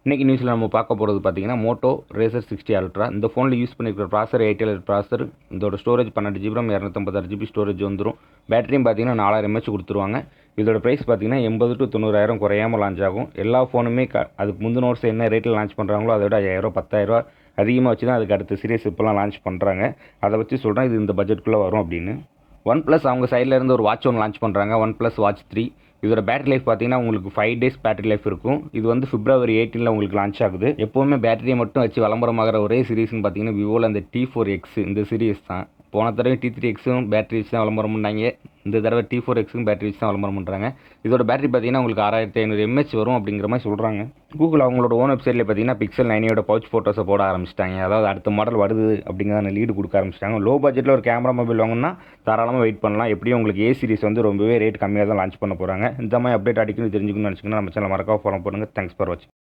இன்றைக்கி நியூஸில் நம்ம பார்க்க போகிறது பார்த்தீங்கன்னா மோட்டோ ரேசர் 60 அல்ட்ரா. இந்த ஃபோனில் யூஸ் பண்ணியிருக்கிற ப்ராசர் 8 ப்ராசர். இதோட storage 12 GB RAM 256 GB storage வந்துடும். பேட்டரியும் பார்த்தீங்கன்னா 4000 mAh கொடுத்துருவாங்க. இதோட ப்ரைஸ் பார்த்தீங்கன்னா 80 to 90,000 குறையாமல் லான்ச் ஆகும். எல்லா ஃபோனுமே அதுக்கு முந்தின வருஷம் என்ன ரேட்டில் லான்ச் பண்ணுறாங்களோ அதை விட 5000 10,000 அதிகமாக வச்சு தான் அதுக்கு அடுத்த சீரியஸ் இப்போலாம் லான்ச் பண்ணுறாங்க. அதை வச்சு சொல்கிறேன் இது இந்த பட்ஜெட்டுக்குள்ளே வரும் அப்படின்னு. ஒன் ப்ளஸ் அவங்க சைடில் இருந்து ஒரு வாட்ச் ஒன்று லான்ச் பண்ணுறாங்க, ஒன் ப்ளஸ் வாட்ச் 3. இதோட பேட்டரி லைஃப் பார்த்தீங்கன்னா உங்களுக்கு 5 days பேட்டரி லைஃப் இருக்கும். இது வந்து February 18 உங்களுக்கு லான்ச் ஆகுது. எப்போவுமே பேட்டரியை மட்டும் வச்சு விளம்பரமாகிற ஒரே சீரிஸ்னு பார்த்தீங்கன்னா விவோவில் அந்த T4X இந்த சீரிஸ் தான். போன தடவை T3Xும் பேட்டரி வச்சு தான் விளம்பரம் பண்ணாங்க. இந்த தடவை T4Xும் பேட்டரி வச்சு தான் விளம்பரம் பண்ணுறாங்க. இதோட பேட்டரி பார்த்தீங்கன்னா உங்களுக்கு 6500 mAh வரும் அப்படிங்கிற மாதிரி சொல்கிறாங்க. கூகுள் அவங்களோட ஓன் வெப்சைட்டில் பார்த்தீங்கன்னா Pixel 9 பவுச் ஃபோட்டோஸை போட ஆரம்பிச்சிட்டாங்க. அதாவது அடுத்த மாடல் வருது அப்படிங்கிறத லீடு கொடுக்க ஆரம்பிச்சிட்டாங்க. லோ பட்ஜெட்டில் ஒரு கேமரா மொபைல் வாங்கினா தாராளமாக வெயிட் பண்ணலாம். எப்படியும் உங்களுக்கு A சீரிஸ் வந்து ரொம்பவே ரேட் கம்மியாக தான் லான்ச் பண்ண போகிறாங்க. இந்த மாதிரி அப்டேட் அடிக்கணும் தெரிஞ்சுக்கணும்னு நினச்சிங்கன்னா நம்ம சேனல் மறக்காம ஃபாலோ பண்ணுங்கள். தேங்க்ஸ் ஃபார் வாட்சிங்.